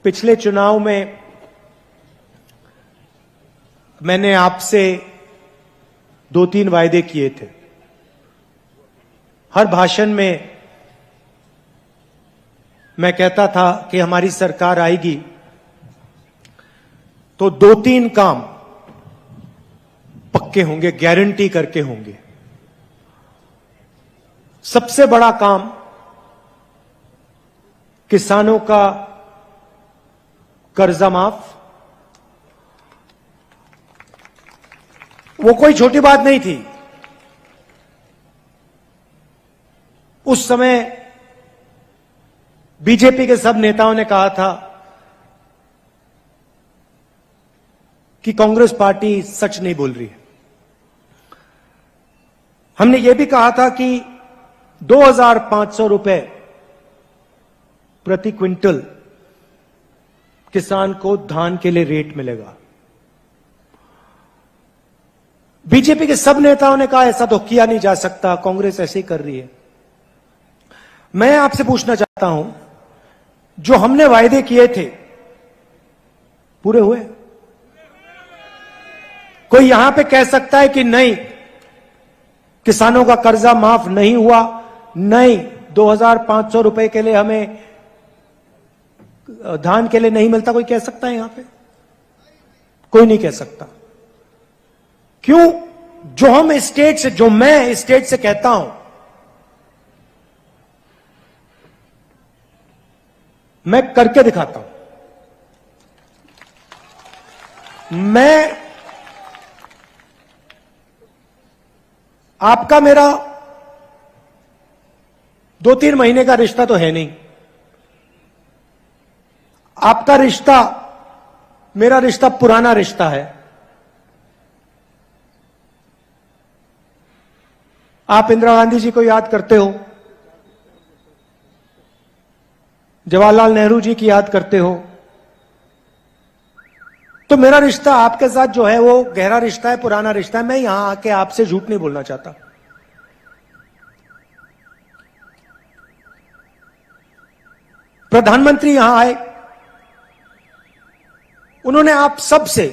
पिछले चुनाव में मैंने आपसे 2-3 वायदे किए थे। हर भाषण में मैं कहता था कि हमारी सरकार आएगी तो 2-3 काम पक्के होंगे, गारंटी करके होंगे। सबसे बड़ा काम किसानों का कर्जा माफ। वो कोई छोटी बात नहीं थी। उस समय बीजेपी के सब नेताओं ने कहा था कि कांग्रेस पार्टी सच नहीं बोल रही है। हमने यह भी कहा था कि 2,500 रुपए प्रति क्विंटल किसान को धान के लिए रेट मिलेगा। बीजेपी के सब नेताओं ने कहा ऐसा तो किया नहीं जा सकता, कांग्रेस ऐसे ही कर रही है। मैं आपसे पूछना चाहता हूं, जो हमने वायदे किए थे पूरे हुए? कोई यहां पे कह सकता है कि नहीं, किसानों का कर्जा माफ नहीं हुआ, नहीं 2,500 रुपए के लिए हमें धान के लिए नहीं मिलता? कोई कह सकता है यहां पे? कोई नहीं कह सकता। क्यों? जो हम स्टेट से, जो मैं स्टेट से कहता हूं, मैं करके दिखाता हूं। मैं आपका मेरा 2-3 महीने का रिश्ता तो है नहीं। आपका रिश्ता, मेरा रिश्ता पुराना रिश्ता है। आप इंदिरा गांधी जी को याद करते हो, जवाहरलाल नेहरू जी की याद करते हो, तो मेरा रिश्ता आपके साथ जो है वो गहरा रिश्ता है, पुराना रिश्ता है। मैं यहां आके आपसे झूठ नहीं बोलना चाहता। प्रधानमंत्री यहां आए, उन्होंने आप सबसे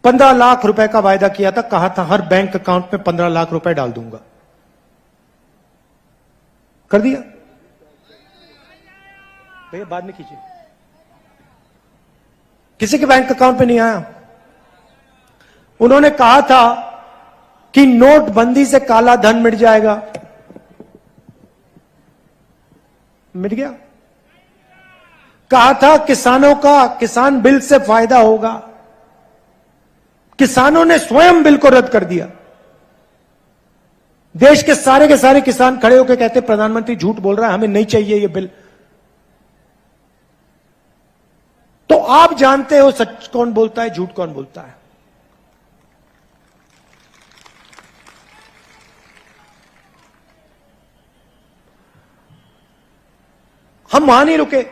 15 लाख रुपए का वायदा किया था। कहा था हर बैंक अकाउंट में 15 लाख रुपए डाल दूंगा। कर दिया? भैया बाद में कीजिए। किसी के बैंक अकाउंट पे नहीं आया। उन्होंने कहा था कि नोटबंदी से काला धन मिट जाएगा। मिट गया? कहा था किसानों का, किसान बिल से फायदा होगा। किसानों ने स्वयं बिल को रद्द कर दिया। देश के सारे किसान खड़े होकर कहते प्रधानमंत्री झूठ बोल रहा है, हमें नहीं चाहिए ये बिल। तो आप जानते हो सच कौन बोलता है, झूठ कौन बोलता है। हम वहां नहीं रुके।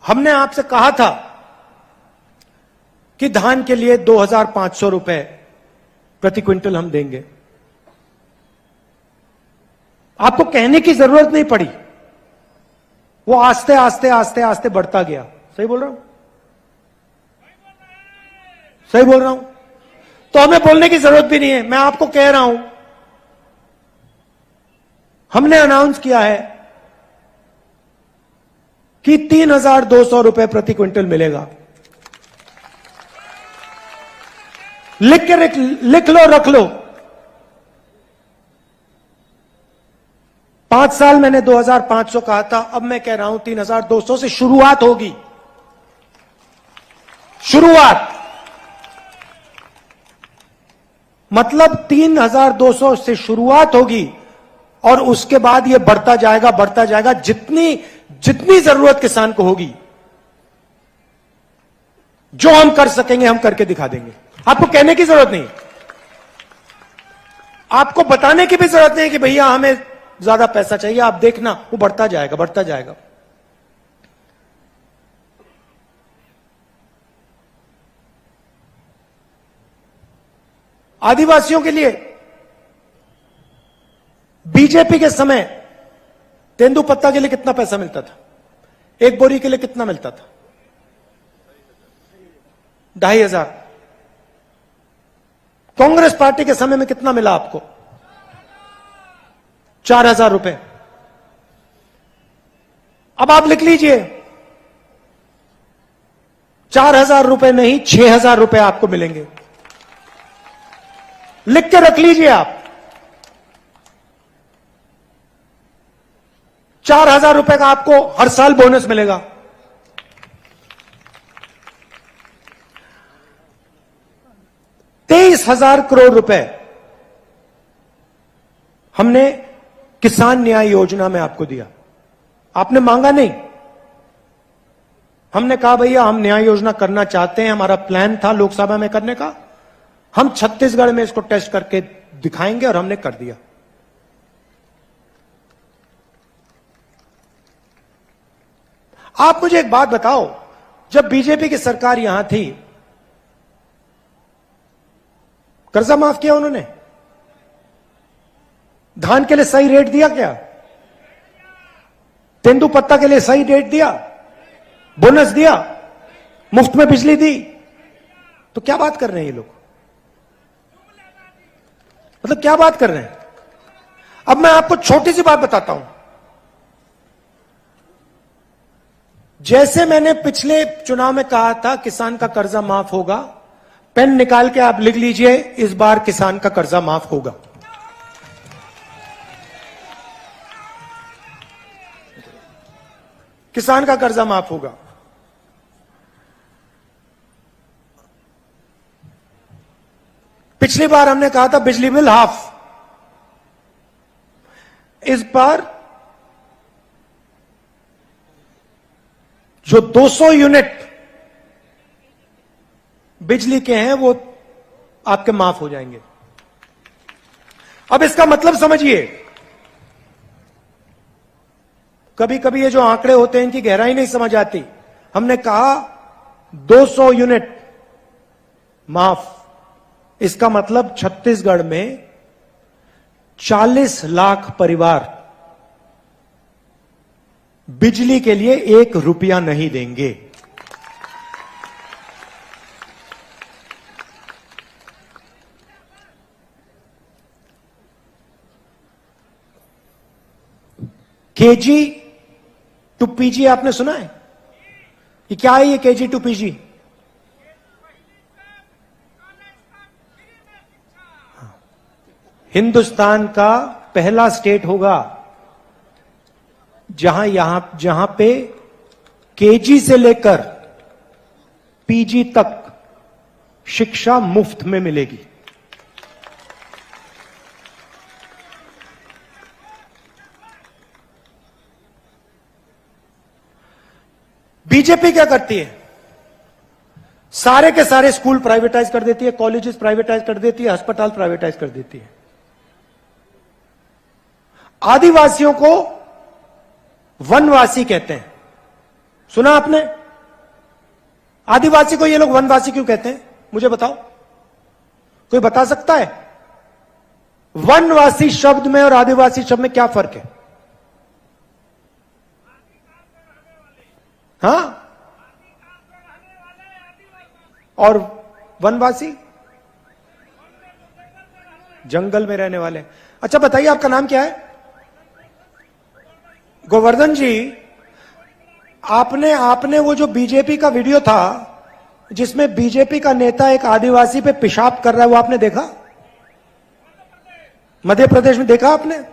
हमने आपसे कहा था कि धान के लिए 2,500 रुपए प्रति क्विंटल हम देंगे। आपको कहने की जरूरत नहीं पड़ी, वो आस्ते आस्ते आस्ते आस्ते बढ़ता गया। सही बोल रहा हूं? सही बोल रहा हूं? तो हमें बोलने की जरूरत भी नहीं है। मैं आपको कह रहा हूं, हमने अनाउंस किया है कि 3,200 रुपए प्रति क्विंटल मिलेगा। लिख लो, रख लो। 5 साल मैंने 2,500 कहा था, अब मैं कह रहा हूं 3,200 से शुरुआत होगी। शुरुआत मतलब 3,200 से शुरुआत होगी और उसके बाद यह बढ़ता जाएगा, बढ़ता जाएगा। जितनी जरूरत किसान को होगी, जो हम कर सकेंगे हम करके दिखा देंगे। आपको कहने की जरूरत नहीं, आपको बताने की भी जरूरत नहीं कि भैया हमें ज्यादा पैसा चाहिए। आप देखना वो बढ़ता जाएगा, बढ़ता जाएगा। आदिवासियों के लिए बीजेपी के समय तेंदुपत्ता के लिए कितना पैसा मिलता था? एक बोरी के लिए कितना मिलता था? 2,500। कांग्रेस पार्टी के समय में कितना मिला आपको? 4,000 रुपए। अब आप लिख लीजिए, 4,000 रुपए नहीं, 6,000 रुपए आपको मिलेंगे। लिख के रख लीजिए आप। 4,000 रुपए का आपको हर साल बोनस मिलेगा। ₹23,000 करोड़ रुपए हमने किसान न्याय योजना में आपको दिया। आपने मांगा नहीं। हमने कहा भैया हम न्याय योजना करना चाहते हैं, हमारा प्लान था लोकसभा में करने का, हम छत्तीसगढ़ में इसको टेस्ट करके दिखाएंगे, और हमने कर दिया। आप मुझे एक बात बताओ, जब बीजेपी की सरकार यहां थी, कर्जा माफ किया उन्होंने? धान के लिए सही रेट दिया क्या? तेंदुपत्ता के लिए सही रेट दिया? बोनस दिया? मुफ्त में बिजली दी? तो क्या बात कर रहे हैं ये लोग? मतलब क्या बात कर रहे हैं? अब मैं आपको छोटी सी बात बताता हूं। जैसे मैंने पिछले चुनाव में कहा था किसान का कर्जा माफ होगा, पेन निकाल के आप लिख लीजिए, इस बार किसान का कर्जा माफ होगा। किसान का कर्जा माफ होगा। पिछली बार हमने कहा था बिजली बिल हाफ, इस बार जो 200 यूनिट बिजली के हैं वो आपके माफ हो जाएंगे। अब इसका मतलब समझिए, कभी कभी ये जो आंकड़े होते हैं इनकी गहराई नहीं समझ आती। हमने कहा 200 यूनिट माफ, इसका मतलब छत्तीसगढ़ में 40 लाख परिवार बिजली के लिए 1 रुपया नहीं देंगे। केजी टू पीजी आपने सुना है? ये क्या है ये केजी टू पीजी? हिंदुस्तान का पहला स्टेट होगा जहां पे केजी से लेकर पीजी तक शिक्षा मुफ्त में मिलेगी। बीजेपी क्या करती है? सारे के सारे स्कूल प्राइवेटाइज कर देती है, कॉलेजेस प्राइवेटाइज कर देती है, अस्पताल प्राइवेटाइज कर देती है। आदिवासियों को वनवासी कहते हैं, सुना आपने? आदिवासी को ये लोग वनवासी क्यों कहते हैं? मुझे बताओ, कोई बता सकता है? वनवासी शब्द में और आदिवासी शब्द में क्या फर्क है? हाँ? और वनवासी जंगल में रहने वाले। अच्छा बताइए, आपका नाम क्या है? गोवर्धन जी, आपने वो जो बीजेपी का वीडियो था जिसमें बीजेपी का नेता एक आदिवासी पे पेशाब कर रहा है, वो आपने देखा? मध्य प्रदेश में देखा आपने?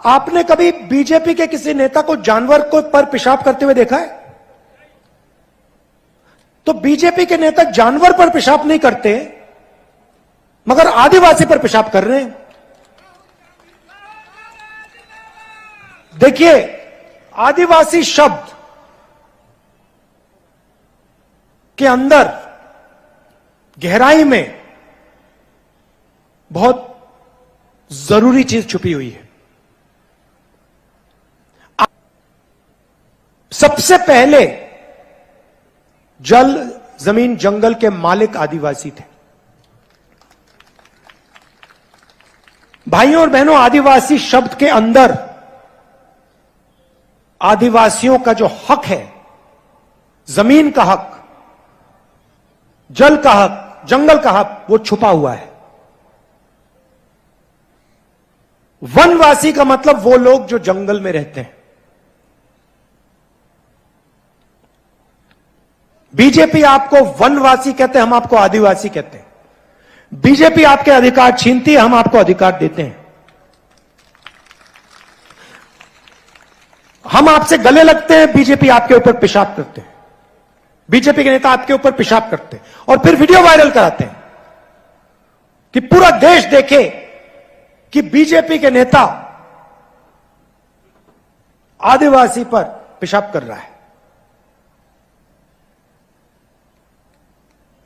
आपने कभी बीजेपी के किसी नेता को जानवर को पर पेशाब करते हुए देखा है? तो बीजेपी के नेता जानवर पर पेशाब नहीं करते, मगर आदिवासी पर पेशाब कर रहे हैं। देखिए, आदिवासी शब्द के अंदर गहराई में बहुत जरूरी चीज छुपी हुई है। सबसे पहले जल, जमीन, जंगल के मालिक आदिवासी थे। भाइयों और बहनों, आदिवासी शब्द के अंदर आदिवासियों का जो हक है, जमीन का हक, जल का हक, जंगल का हक, वो छुपा हुआ है। वनवासी का मतलब वो लोग जो जंगल में रहते हैं। बीजेपी आपको वनवासी कहते हैं, हम आपको आदिवासी कहते हैं। बीजेपी आपके अधिकार छीनती है, हम आपको अधिकार देते हैं। हम आपसे गले लगते हैं, बीजेपी आपके ऊपर पेशाब करते हैं। बीजेपी के नेता आपके ऊपर पेशाब करते हैं और फिर वीडियो वायरल कराते हैं कि पूरा देश देखे कि बीजेपी के नेता आदिवासी पर पेशाब कर रहा है।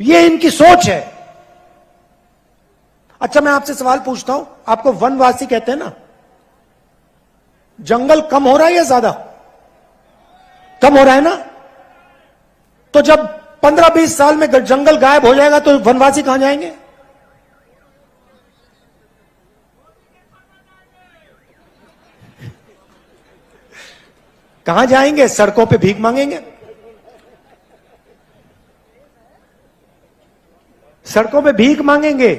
यह इनकी सोच है। अच्छा, मैं आपसे सवाल पूछता हूं, आपको वनवासी कहते हैं ना? जंगल कम हो रहा है या ज्यादा? कम हो रहा है ना? तो जब 15-20 साल में जंगल गायब हो जाएगा तो वनवासी कहां जाएंगे? कहां जाएंगे? सड़कों पे भीख मांगेंगे। सड़कों पे भीख मांगेंगे।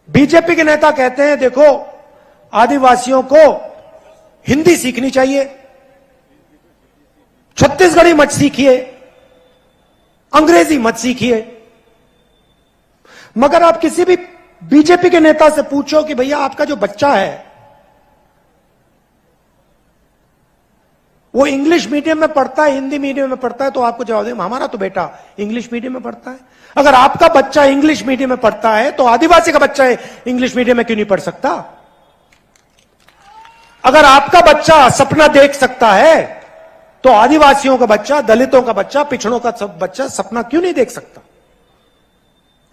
बीजेपी के नेता कहते हैं देखो, आदिवासियों को हिंदी सीखनी चाहिए, छत्तीसगढ़ी मत सीखिए, अंग्रेजी मत सीखिए। मगर आप किसी भी बीजेपी के नेता से पूछो कि भैया आपका जो बच्चा है वो इंग्लिश मीडियम में पढ़ता है, हिंदी मीडियम में पढ़ता है, तो आपको जवाब देंगे हमारा तो बेटा इंग्लिश मीडियम में पढ़ता है। अगर आपका बच्चा इंग्लिश मीडियम में पढ़ता है तो आदिवासी का बच्चा इंग्लिश मीडियम में क्यों नहीं पढ़ सकता? अगर आपका बच्चा सपना देख सकता है तो आदिवासियों का बच्चा, दलितों का बच्चा, पिछड़ों का सब बच्चा सपना क्यों नहीं देख सकता?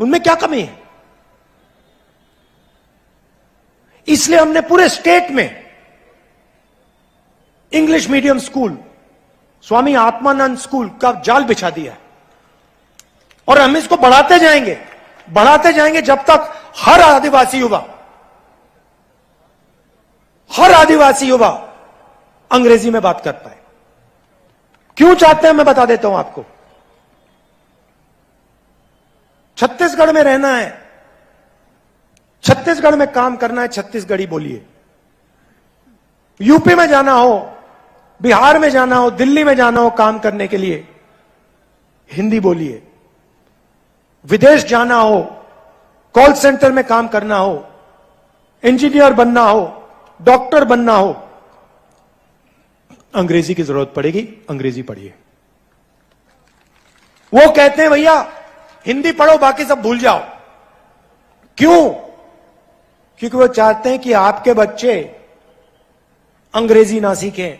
उनमें क्या कमी है? इसलिए हमने पूरे स्टेट में English medium school, Swami Atmanand school का जाल बिछा दिया है और हम इसको बढ़ाते जाएंगे जब तक हर आदिवासी युवा अंग्रेजी में बात कर पाए। क्यों चाहते हैं मैं बता देता हूं आपको। छत्तीसगढ़ में रहना है, छत्तीसगढ़ में काम करना है, छत्तीसगढ़ी बोलिए। यूपी में जाना हो, बिहार में जाना हो, दिल्ली में जाना हो काम करने के लिए, हिंदी बोलिए। विदेश जाना हो, कॉल सेंटर में काम करना हो, इंजीनियर बनना हो, डॉक्टर बनना हो, अंग्रेजी की जरूरत पड़ेगी, अंग्रेजी पढ़िए। वो कहते हैं भैया हिंदी पढ़ो बाकी सब भूल जाओ। क्यों? क्योंकि वो चाहते हैं कि आपके बच्चे अंग्रेजी ना सीखें,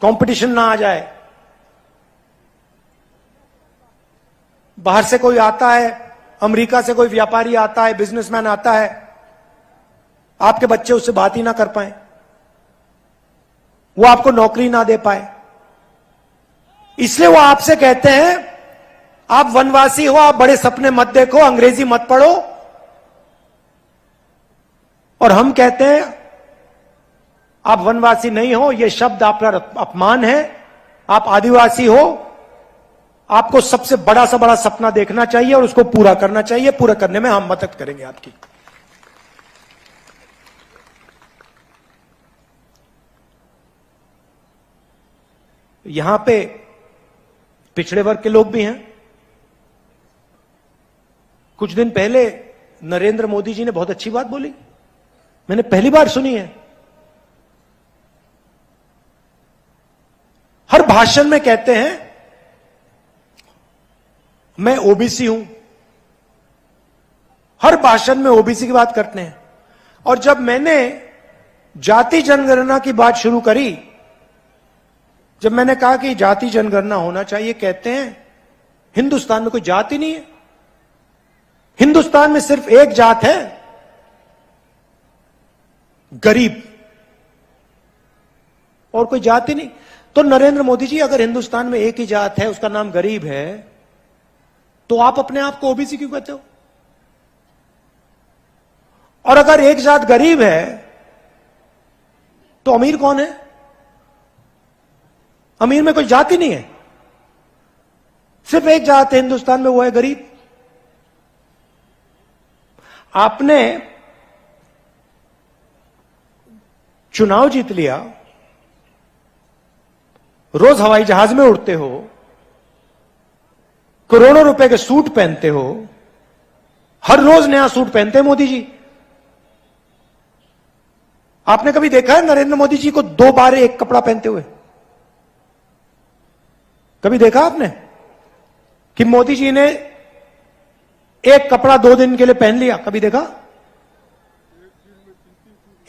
कंपटीशन ना आ जाए। बाहर से कोई आता है, अमेरिका से कोई व्यापारी आता है, बिजनेसमैन आता है, आपके बच्चे उससे बात ही ना कर पाए, वो आपको नौकरी ना दे पाए। इसलिए वो आपसे कहते हैं आप वनवासी हो, आप बड़े सपने मत देखो, अंग्रेजी मत पढ़ो। और हम कहते हैं आप वनवासी नहीं हो, यह शब्द आपका अपमान है। आप आदिवासी हो, आपको सबसे बड़ा से बड़ा सपना देखना चाहिए और उसको पूरा करना चाहिए। पूरा करने में हम मदद करेंगे आपकी। यहां पे पिछड़े वर्ग के लोग भी हैं। कुछ दिन पहले नरेंद्र मोदी जी ने बहुत अच्छी बात बोली, मैंने पहली बार सुनी है। हर भाषण में कहते हैं मैं ओबीसी हूं, हर भाषण में ओबीसी की बात करते हैं। और जब मैंने जाति जनगणना की बात शुरू करी, जब मैंने कहा कि जाति जनगणना होना चाहिए, कहते हैं हिंदुस्तान में कोई जाति नहीं है, हिंदुस्तान में सिर्फ एक जात है, गरीब, और कोई जाति नहीं। तो नरेंद्र मोदी जी, अगर हिंदुस्तान में एक ही जात है, उसका नाम गरीब है, तो आप अपने आप को ओबीसी क्यों कहते हो? और अगर एक जात गरीब है तो अमीर कौन है? अमीर में कोई जाति नहीं है, सिर्फ एक जात है हिंदुस्तान में, वो है गरीब। आपने चुनाव जीत लिया, रोज हवाई जहाज में उड़ते हो, करोड़ों रुपए के सूट पहनते हो, हर रोज नया सूट पहनते हैं मोदी जी। आपने कभी देखा है नरेंद्र मोदी जी को 2 बार एक कपड़ा पहनते हुए? कभी देखा आपने कि मोदी जी ने एक कपड़ा 2 दिन के लिए पहन लिया? कभी देखा?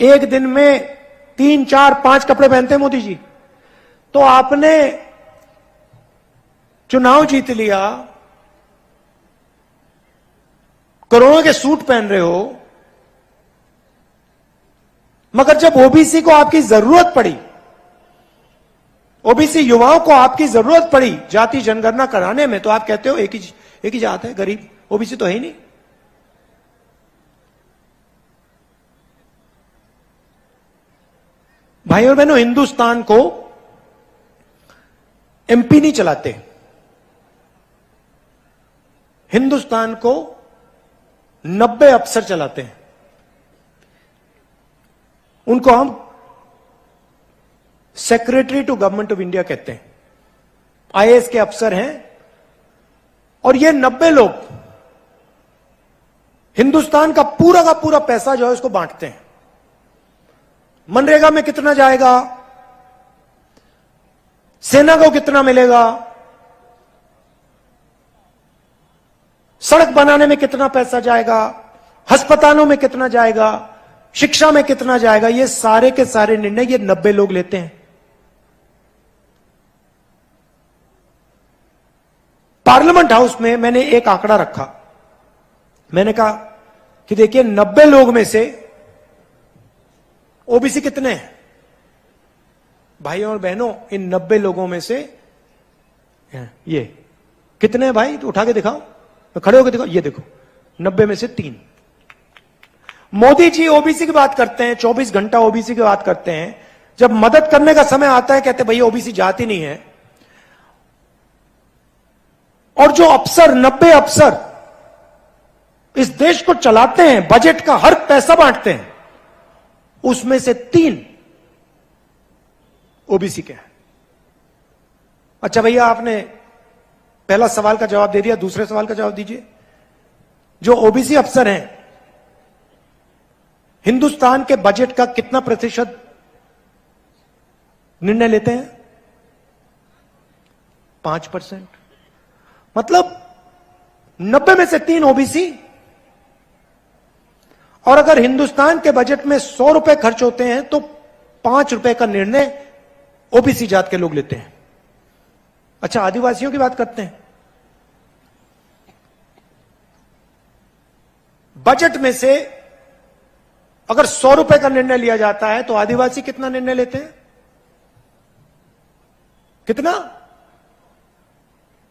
एक दिन में 3, 4, 5 कपड़े पहनते हैं मोदी जी। तो आपने चुनाव जीत लिया, करोड़ों के सूट पहन रहे हो, मगर जब ओबीसी को आपकी जरूरत पड़ी, ओबीसी युवाओं को आपकी जरूरत पड़ी जाति जनगणना कराने में, तो आप कहते हो एक ही जात है, गरीब, ओबीसी तो है ही नहीं। भाई और बहनों, हिंदुस्तान को एमपी नहीं चलाते, हिंदुस्तान को 90 अफसर चलाते हैं। उनको हम secretary to government of India कहते हैं, आईएएस के अफसर हैं। और ये 90 लोग हिंदुस्तान का पूरा पैसा जो है उसको बांटते हैं। मनरेगा में कितना जाएगा, सेना को कितना मिलेगा, सड़क बनाने में कितना पैसा जाएगा, अस्पतालों में कितना जाएगा, शिक्षा में कितना जाएगा, ये सारे के सारे निर्णय ये 90 लोग लेते हैं। पार्लियामेंट हाउस में मैंने एक आंकड़ा रखा, मैंने कहा कि देखिए 90 लोग में से ओबीसी कितने हैं? भाइयों और बहनों, इन 90 लोगों में से ये कितने हैं भाई? तो उठा के दिखाओ, खड़े होकर दिखाओ, ये देखो 90 में से 3। मोदी जी ओबीसी की बात करते हैं, 24 घंटा ओबीसी की बात करते हैं, जब मदद करने का समय आता है कहते भैया ओबीसी जाति नहीं है। और जो अफसर 90 अफसर इस देश को चलाते हैं, बजट का हर पैसा बांटते हैं, उसमें से 3 ओबीसी के हैं। अच्छा भैया, आपने पहला सवाल का जवाब दे दिया, दूसरे सवाल का जवाब दीजिए। जो ओबीसी अफसर हैं, हिंदुस्तान के बजट का कितना प्रतिशत निर्णय लेते हैं? 5%। मतलब 90 में से 3 ओबीसी। और अगर हिंदुस्तान के बजट में 100 रुपए खर्च होते हैं तो 5 रुपए का निर्णय ओबीसी जात के लोग लेते हैं। अच्छा, आदिवासियों की बात करते हैं। बजट में से अगर 100 रुपए का निर्णय लिया जाता है तो आदिवासी कितना निर्णय लेते हैं? कितना?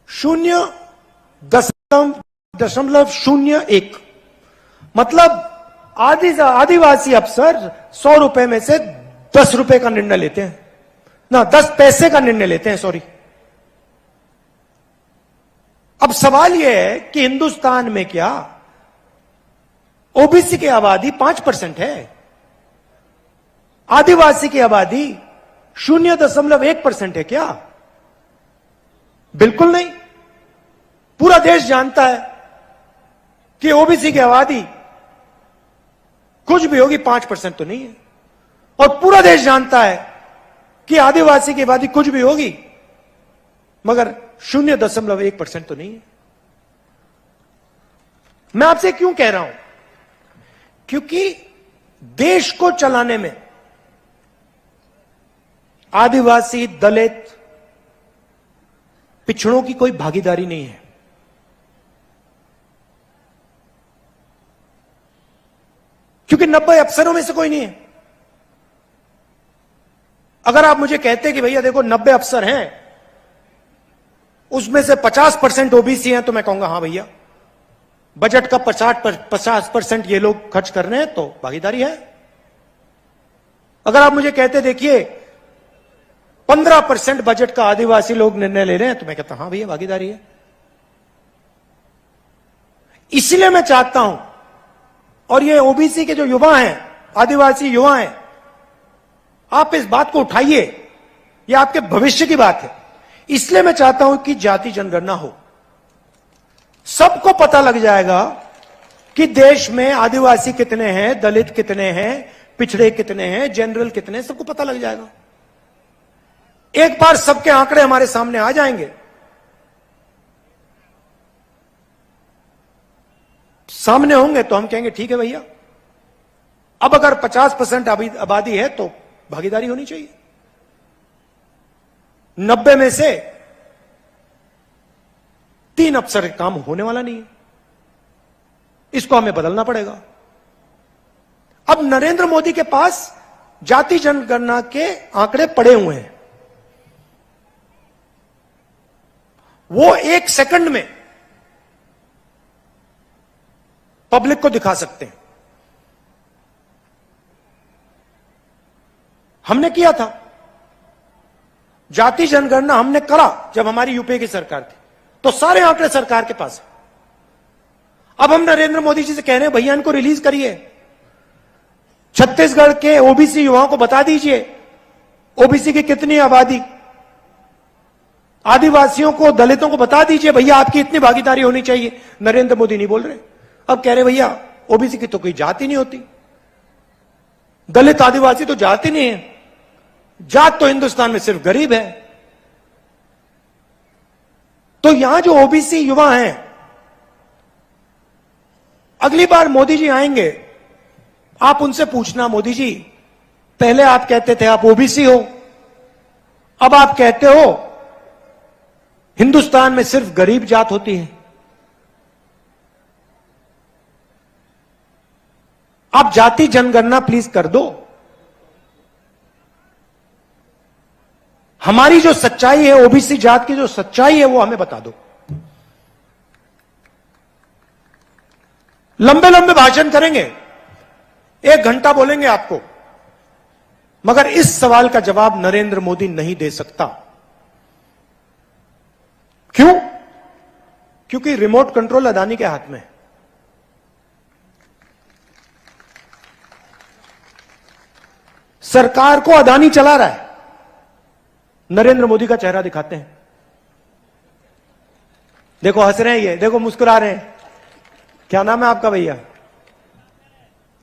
0.01। मतलब आदिवासी अफसर 100 रुपए में से 10 रुपए का निर्णय लेते हैं, ना 10 पैसे का निर्णय लेते हैं, सॉरी। अब सवाल यह है कि हिंदुस्तान में क्या ओबीसी की आबादी 5% है? आदिवासी की आबादी 0.1% है क्या? बिल्कुल नहीं। पूरा देश जानता है कि ओबीसी की आबादी कुछ भी होगी 5% तो नहीं है। और पूरा देश जानता है कि आदिवासी की आबादी कुछ भी होगी मगर 0.1% तो नहीं है। मैं आपसे क्यों कह रहा हूं? क्योंकि देश को चलाने में आदिवासी, दलित, पिछड़ों की कोई भागीदारी नहीं है। क्योंकि 90 अफसरों में से कोई नहीं है। अगर आप मुझे कहते कि भैया देखो 90 अफसर हैं, उसमें से 50% ओबीसी हैं, तो मैं कहूंगा हां भैया, बजट का 50% ये लोग खर्च कर रहे हैं तो भागीदारी है। अगर आप मुझे कहते देखिए 15% बजट का आदिवासी लोग निर्णय ले रहे हैं, तो मैं कहता हां भैया भागीदारी है। इसलिए मैं चाहता हूं, और ये ओबीसी के जो युवा हैं, आदिवासी युवा हैं, आप इस बात को उठाइए, यह आपके भविष्य की बात है। इसलिए मैं चाहता हूं कि जाति जनगणना हो, सबको पता लग जाएगा कि देश में आदिवासी कितने हैं, दलित कितने हैं, पिछड़े कितने हैं, जनरल कितने हैं, सबको पता लग जाएगा। एक बार सबके आंकड़े हमारे सामने आ जाएंगे, सामने होंगे, तो हम कहेंगे ठीक है भैया, अब अगर 50% आबादी है तो भागीदारी होनी चाहिए। 90 में से 3 अफसर काम होने वाला नहीं है, इसको हमें बदलना पड़ेगा। अब नरेंद्र मोदी के पास जाति जनगणना के आंकड़े पड़े हुए हैं, वो 1 सेकंड में पब्लिक को दिखा सकते हैं। हमने किया था जाति जनगणना, हमने करा जब हमारी यूपीए की सरकार थी, तो सारे आंकड़े सरकार के पास है। अब हम नरेंद्र मोदी जी से कह रहे हैं भैया इनको रिलीज करिए, छत्तीसगढ़ के ओबीसी युवाओं को बता दीजिए ओबीसी की कितनी आबादी, आदिवासियों को, दलितों को बता दीजिए भैया आपकी इतनी भागीदारी होनी चाहिए। नरेंद्र मोदी नहीं बोल रहे, अब कह रहे भैया ओबीसी की तो कोई जाति नहीं होती, दलित आदिवासी तो जाति नहीं है, जात तो हिंदुस्तान में सिर्फ गरीब है। तो यहां जो ओबीसी युवा हैं, अगली बार मोदी जी आएंगे, आप उनसे पूछना मोदी जी पहले आप कहते थे आप ओबीसी हो, अब आप कहते हो हिंदुस्तान में सिर्फ गरीब जात होती है। आप जाति जनगणना प्लीज कर दो, हमारी जो सच्चाई है, ओबीसी जात की जो सच्चाई है वो हमें बता दो। लंबे लंबे भाषण करेंगे, 1 घंटा बोलेंगे आपको, मगर इस सवाल का जवाब नरेंद्र मोदी नहीं दे सकता। क्यों? क्योंकि रिमोट कंट्रोल अदानी के हाथ में है। सरकार को अदानी चला रहा है, नरेंद्र मोदी का चेहरा दिखाते हैं। देखो हंस रहे हैं ये, देखो मुस्कुरा रहे हैं। क्या नाम है आपका भैया?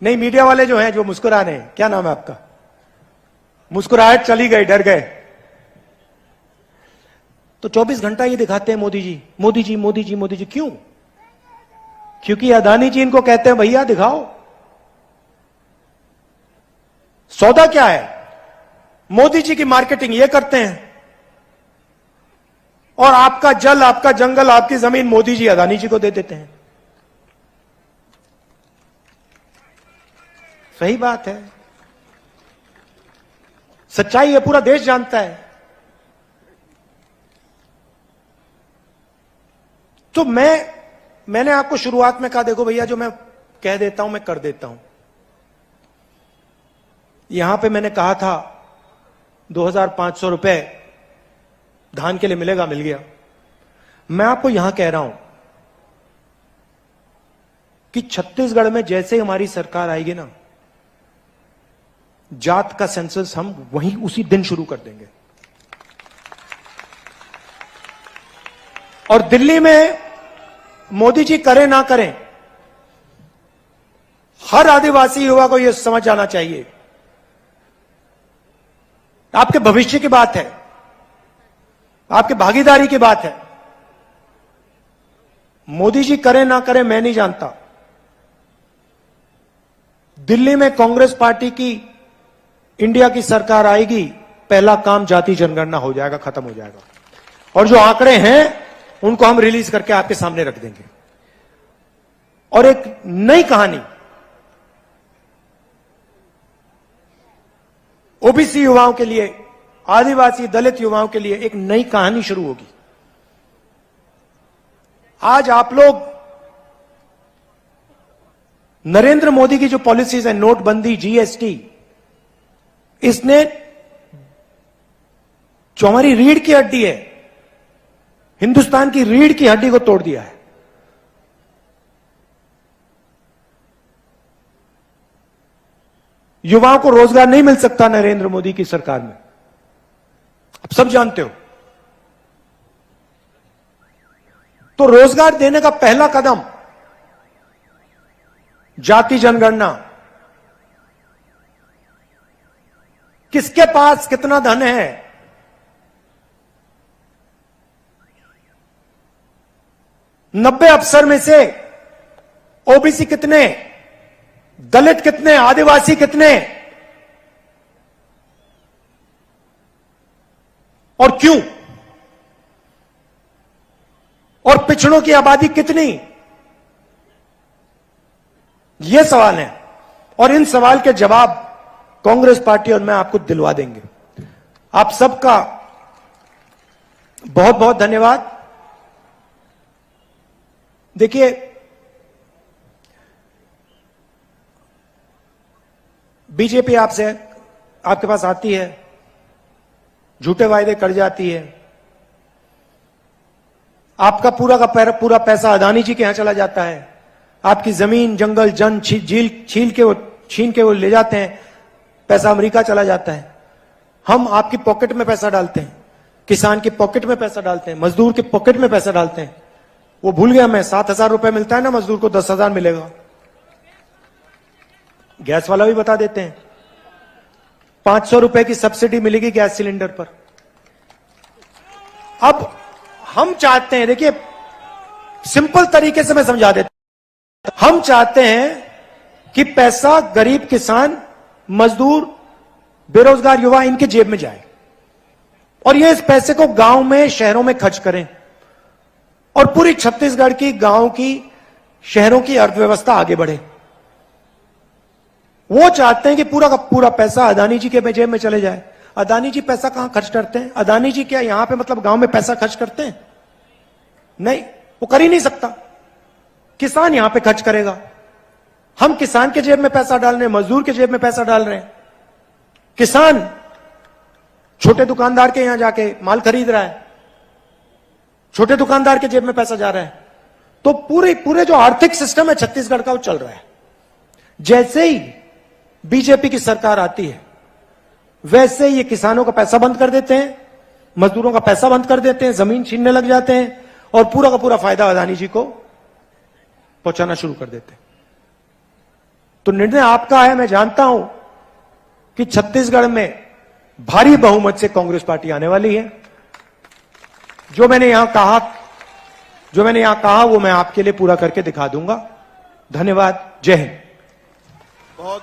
नहीं, मीडिया वाले जो हैं जो मुस्कुरा रहे हैं, क्या नाम है आपका? मुस्कुराहट चली गई, डर गए। तो 24 घंटा ये दिखाते हैं मोदी जी, मोदी जी, मोदी जी, मोदी जी। क्यों? क्योंकि अदानी जी इनको कहते हैं भैया दिखाओ सौदा क्या है। मोदी जी की मार्केटिंग ये करते हैं, और आपका जल, आपका जंगल, आपकी जमीन मोदी जी अदानी जी को दे देते हैं। सही बात है, सच्चाई है, पूरा देश जानता है। तो मैंने आपको शुरुआत में कहा देखो भैया जो मैं कह देता हूं मैं कर देता हूं। यहां पे मैंने कहा था 2500 रुपए धान के लिए मिलेगा, मिल गया। मैं आपको यहां कह रहा हूं कि छत्तीसगढ़ में जैसे हमारी सरकार आएगी ना, जात का सेंसस हम वहीं उसी दिन शुरू कर देंगे। और दिल्ली में मोदी जी करें ना करें, हर आदिवासी युवा को यह समझ आना चाहिए, आपके भविष्य की बात है, आपके भागीदारी की बात है। मोदी जी करें ना करें मैं नहीं जानता, दिल्ली में कांग्रेस पार्टी की, इंडिया की सरकार आएगी, पहला काम जाति जनगणना हो जाएगा, खत्म हो जाएगा। और जो आंकड़े हैं उनको हम रिलीज करके आपके सामने रख देंगे। और एक नई कहानी ओबीसी युवाओं के लिए, आदिवासी दलित युवाओं के लिए एक नई कहानी शुरू होगी। आज आप लोग नरेंद्र मोदी की जो पॉलिसीज है, नोटबंदी, जीएसटी, इसने जो हमारी रीढ़ की हड्डी है, हिंदुस्तान की रीढ़ की हड्डी को तोड़ दिया है। युवाओं को रोजगार नहीं मिल सकता नरेंद्र मोदी की सरकार में, आप सब जानते हो। तो रोजगार देने का पहला कदम जाति जनगणना, किसके पास कितना धन है, नब्बे अफसर में से ओबीसी कितने, दलित कितने, आदिवासी कितने और क्यों, और पिछड़ों की आबादी कितनी, ये सवाल है। और इन सवाल के जवाब कांग्रेस पार्टी और मैं आपको दिलवा देंगे। आप सबका बहुत बहुत धन्यवाद। देखिए, बीजेपी आपसे आपके पास आती है, झूठे वायदे कर जाती है, आपका पूरा का पूरा पैसा अदानी जी के यहां चला जाता है, आपकी जमीन जंगल जन झील छीन के वो ले जाते हैं, पैसा अमेरिका चला जाता है। हम आपकी पॉकेट में पैसा डालते हैं, किसान की पॉकेट में पैसा डालते हैं, मजदूर की पॉकेट में पैसा डालते हैं। वो भूल गया मैं, 7,000 रुपए मिलता है ना मजदूर को, 10,000 मिलेगा। गैस वाला भी बता देते हैं, 500 रुपए की सब्सिडी मिलेगी गैस सिलेंडर पर। अब हम चाहते हैं, देखिए सिंपल तरीके से मैं समझा देता हूं, हम चाहते हैं कि पैसा गरीब किसान, मजदूर, बेरोजगार युवा, इनके जेब में जाए और ये इस पैसे को गांव में, शहरों में खर्च करें और पूरी छत्तीसगढ़ की, गांव की, शहरों की अर्थव्यवस्था आगे बढ़े। वो चाहते हैं कि पूरा का पूरा पैसा अदानी जी के जेब में चले जाए। अदानी जी पैसा कहां खर्च करते हैं? अदानी जी क्या यहां पे मतलब गांव में पैसा खर्च करते हैं? नहीं, वो कर ही नहीं सकता। किसान यहां पे खर्च करेगा। हम किसान के जेब में पैसा डाल रहे हैं, मजदूर के जेब में पैसा डाल रहे हैं। किसान छोटे दुकानदार के यहां जाके माल खरीद रहा है, छोटे दुकानदार के जेब में पैसा जा रहा है। तो पूरे जो आर्थिक सिस्टम है छत्तीसगढ़ का, वो चल रहा है। जैसे ही बीजेपी की सरकार आती है, वैसे ही ये किसानों का पैसा बंद कर देते हैं, मजदूरों का पैसा बंद कर देते हैं, जमीन छीनने लग जाते हैं और पूरा का पूरा फायदा अदानी जी को पहुंचाना शुरू कर देते हैं। तो निर्णय आपका है। मैं जानता हूं कि छत्तीसगढ़ में भारी बहुमत से कांग्रेस पार्टी आने वाली है। जो मैंने यहां कहा वो मैं आपके लिए पूरा करके दिखा दूंगा। धन्यवाद। जय हिंद। बहुत